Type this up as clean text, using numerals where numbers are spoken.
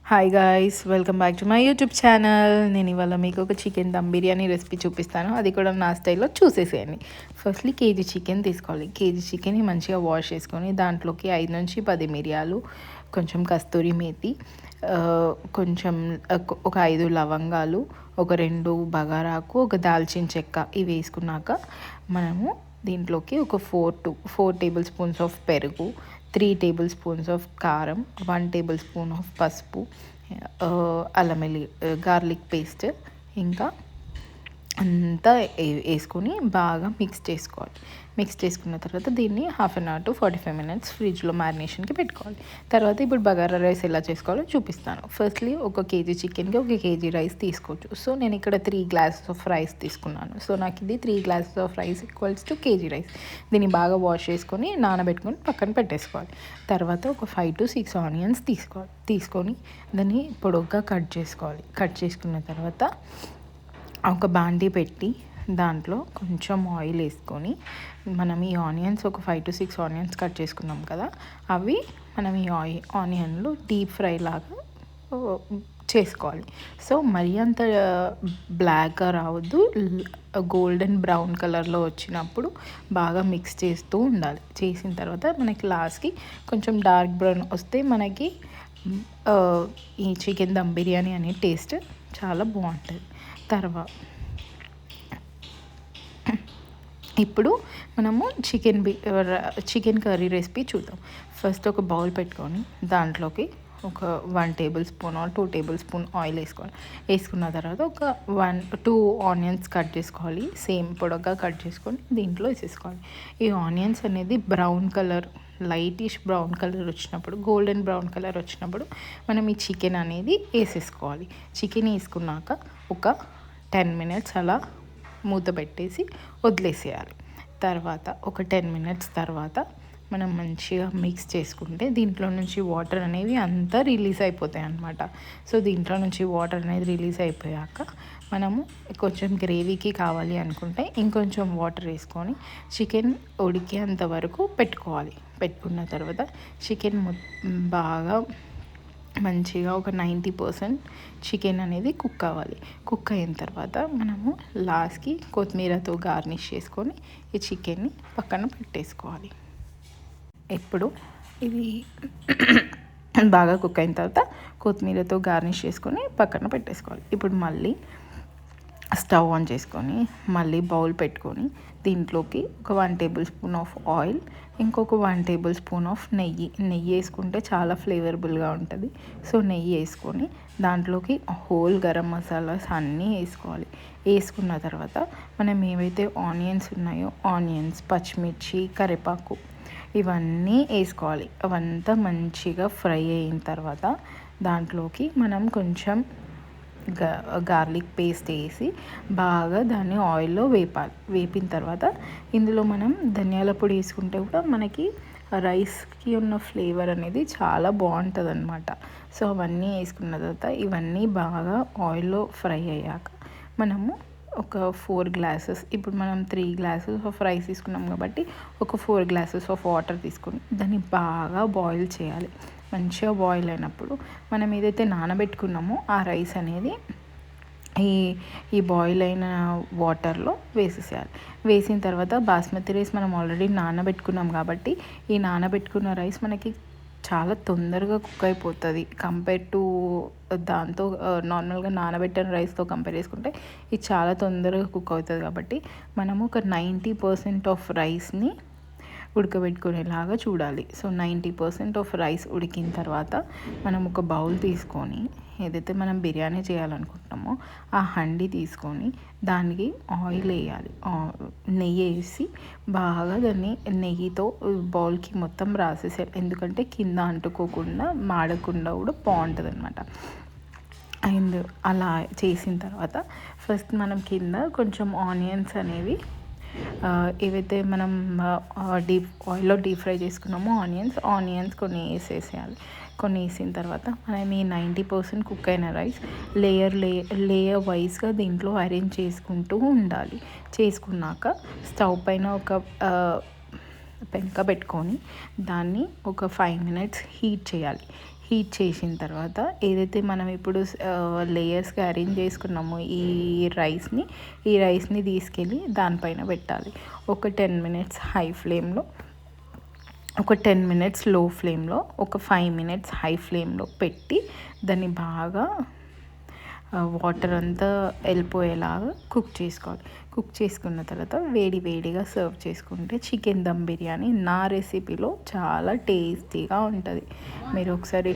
Hi guys, welcome back to my YouTube channel. నేను ఇవాళ మీకు ఒక చికెన్ దమ్ బిర్యానీ రెసిపీ చూపిస్తాను. అది కూడా నా స్టైల్లో చూసేసేయండి. ఫస్ట్లీ కేజీ చికెన్ తీసుకోవాలి. కేజీ చికెన్ని మంచిగా వాష్ చేసుకొని దాంట్లోకి 5 నుంచి 10 మిరియాలు, కొంచెం కస్తూరి మేతి, కొంచెం ఒక 5 లవంగాలు, ఒక 2 బగారాకు, ఒక దాల్చిన చెక్క ఇవి వేసుకున్నాక మనము దీంట్లోకి ఒక 4 టేబుల్ స్పూన్స్ ఆఫ్ పెరుగు, 3 టేబుల్ స్పూన్స్ ఆఫ్ కారం, 1 టేబుల్ స్పూన్ ఆఫ్ పసుపు, అల్లం గార్లిక్ పేస్ట్, ఇంకా అంతా వేసుకొని బాగా మిక్స్ చేసుకోవాలి. మిక్స్ చేసుకున్న తర్వాత దీన్ని 1/2 అవర్ టు 45 మినిట్స్ ఫ్రిడ్జ్లో మ్యారినేషన్కి పెట్టుకోవాలి. తర్వాత ఇప్పుడు బగారా రైస్ ఎలా చేసుకోవాలో చూపిస్తాను. ఫస్ట్లీ ఒక కేజీ చికెన్కి 1 కేజీ రైస్ తీసుకోవచ్చు. సో నేను ఇక్కడ 3 గ్లాసెస్ ఆఫ్ రైస్ తీసుకున్నాను. సో నాకు ఇది 3 glasses of rice equals to KG rice. దీన్ని బాగా వాష్ చేసుకొని నానబెట్టుకొని పక్కన పెట్టేసుకోవాలి. తర్వాత ఒక 5 to 6 ఆనియన్స్ తీసుకొని దాన్ని పొడుగ్గా కట్ చేసుకోవాలి. కట్ చేసుకున్న తర్వాత ఒక బాండీ పెట్టి దాంట్లో కొంచెం ఆయిల్ వేసుకొని మనం ఈ ఆనియన్స్ ఒక 5 to 6 ఆనియన్స్ కట్ చేసుకున్నాం కదా, అవి మనం ఈ ఆనియన్లు డీప్ ఫ్రై లాగా చేసుకోవాలి. సో మరీ అంత బ్లాక్గా రావద్దు, గోల్డెన్ బ్రౌన్ కలర్లో వచ్చినప్పుడు బాగా మిక్స్ చేస్తూ ఉండాలి. చేసిన తర్వాత మనకి లాస్ట్కి కొంచెం డార్క్ బ్రౌన్ వస్తే మనకి ఈ చికెన్ దమ్ బిర్యానీ అనే టేస్ట్ చాలా బాగుంటుంది. తర్వాత ఇప్పుడు మనము చికెన్ కర్రీ రెసిపీ చూద్దాం. ఫస్ట్ ఒక బౌల్ పెట్టుకొని దాంట్లోకి ఒక 1 table spoon or 2 table spoon oil వేసుకోవాలి. వేసుకున్న తర్వాత ఒక 1-2 ఆనియన్స్ కట్ చేసుకోవాలి. సేమ్ పొడవుగా కట్ చేసుకొని దీంట్లో వేసేసుకోవాలి. ఈ ఆనియన్స్ అనేది brown colour, lightish brown colour వచ్చినప్పుడు, గోల్డెన్ బ్రౌన్ కలర్ వచ్చినప్పుడు మనం ఈ చికెన్ అనేది వేసేసుకోవాలి. చికెన్ వేసుకున్నాక ఒక 10 మినిట్స్ అలా మూత పెట్టేసి వదిలేసేయాలి. తర్వాత ఒక 10 మినిట్స్ తర్వాత మనం మంచిగా మిక్స్ చేసుకుంటే దీంట్లో నుంచి వాటర్ అనేవి అంతా రిలీజ్ అయిపోతాయి అన్నమాట. సో దీంట్లో నుంచి వాటర్ అనేది రిలీజ్ అయిపోయాక మనము కొంచెం గ్రేవీకి కావాలి అనుకుంటే ఇంకొంచెం వాటర్ వేసుకొని చికెన్ ఉడికేంత వరకు పెట్టుకోవాలి. పెట్టుకున్న తర్వాత చికెన్ బాగా మంచిగా ఒక 90% చికెన్ అనేది కుక్ అవ్వాలి. కుక్ అయిన తర్వాత మనము లాస్ట్కి కొత్తిమీరతో గార్నిష్ చేసుకొని ఈ చికెన్ని పక్కన పెట్టేసుకోవాలి. ఇప్పుడు ఇది బాగా కుక్ అయిన తర్వాత కొత్తిమీరతో గార్నిష్ చేసుకొని పక్కన పెట్టేసుకోవాలి. ఇప్పుడు మళ్ళీ స్టవ్ ఆన్ చేసుకొని మళ్ళీ బౌల్ పెట్టుకొని దీంట్లోకి ఒక 1 టేబుల్ స్పూన్ ఆఫ్ ఆయిల్, ఇంకొక 1 టేబుల్ స్పూన్ ఆఫ్ నెయ్యి వేసుకుంటే చాలా ఫ్లేవరబుల్గా ఉంటుంది. సో నెయ్యి వేసుకొని దాంట్లోకి హోల్ గరం మసాలాస్ అన్నీ వేసుకోవాలి. వేసుకున్న తర్వాత మనం ఏవైతే ఆనియన్స్ ఉన్నాయో ఆనియన్స్, పచ్చిమిర్చి, కరివేపాకు ఇవన్నీ వేసుకోవాలి. అవంతా మంచిగా ఫ్రై అయిన తర్వాత దాంట్లోకి మనం కొంచెం గార్లిక్ పేస్ట్ వేసి బాగా దాన్ని ఆయిల్లో వేపాలి. వేపిన తర్వాత ఇందులో మనం ధనియాల పొడి వేసుకుంటే కూడా మనకి రైస్కి ఉన్న ఫ్లేవర్ అనేది చాలా బాగుంటుంది అన్నమాట. సో అవన్నీ వేసుకున్న తర్వాత ఇవన్నీ బాగా ఆయిల్లో ఫ్రై అయ్యాక మనము ఒక 4 గ్లాసెస్, ఇప్పుడు మనం 3 గ్లాసెస్ ఆఫ్ రైస్ తీసుకున్నాం కాబట్టి ఒక 4 గ్లాసెస్ ఆఫ్ వాటర్ తీసుకొని దాన్ని బాగా బాయిల్ చేయాలి. మంచిగా బాయిల్ అయినప్పుడు మనం ఏదైతే నానబెట్టుకున్నామో ఆ రైస్ అనేది ఈ బాయిల్ అయిన వాటర్లో వేసేసేయాలి. వేసిన తర్వాత బాస్మతి రైస్ మనం ఆల్రెడీ నానబెట్టుకున్నాం కాబట్టి ఈ నానబెట్టుకున్న రైస్ మనకి చాలా తొందరగా కుక్ అయిపోతుంది. కంపేర్ టు దాంతో నార్మల్గా నానబెట్టిన రైస్తో కంపేర్ చేసుకుంటే ఇది చాలా తొందరగా కుక్ అవుతుంది. కాబట్టి మనము ఒక 90% ఆఫ్ రైస్ని ఉడకబెట్టుకునేలాగా చూడాలి. సో 90% ఆఫ్ రైస్ ఉడికిన తర్వాత మనం ఒక బౌల్ తీసుకొని ఏదైతే మనం బిర్యానీ చేయాలనుకుంటున్నామో ఆ హండి తీసుకొని దానికి ఆయిల్ వేయాలి. నెయ్యి వేసి బాగా దాన్ని నెయ్యితో బౌల్కి మొత్తం రాసేసేయాలి. ఎందుకంటే కింద అంటుకోకుండా మాడకుండా కూడా బాగుంటుంది అన్నమాట. అండ్ అలా చేసిన తర్వాత ఫస్ట్ మనం కింద కొంచెం ఆనియన్స్ అనేవి ఏవైతే మనం ఆయిల్లో డీప్ ఫ్రై చేసుకున్నామో ఆనియన్స్ కొన్ని వేసేసేయాలి. కొన్ని వేసిన తర్వాత మనం ఈ 90% కుక్ అయిన రైస్ లేయర్ వైజ్గా దీంట్లో అరేంజ్ చేసుకుంటూ ఉండాలి. చేసుకున్నాక స్టవ్ పైన ఒక పెంక పెట్టుకొని దాన్ని ఒక 5 మినిట్స్ హీట్ చేయాలి. హీట్ చేసిన తర్వాత ఏదైతే మనం ఇప్పుడు లేయర్స్గా అరేంజ్ చేసుకున్నామో ఈ రైస్ని తీసుకెళ్ళి దానిపైన పెట్టాలి. ఒక 10 మినిట్స్ హై ఫ్లేమ్లో, ఒక 10 మినిట్స్ లో ఫ్లేమ్లో, ఒక 5 మినిట్స్ హై ఫ్లేమ్లో పెట్టి దాన్ని బాగా వాటర్ అంతా వెళ్ళిపోయేలాగా కుక్ చేసుకోవాలి. కుక్ చేసుకున్న తర్వాత వేడిగా సర్వ్ చేసుకుంటే చికెన్ దమ్ బిర్యానీ నా రెసిపీలో చాలా టేస్టీగా ఉంటుంది. మీరు ఒకసారి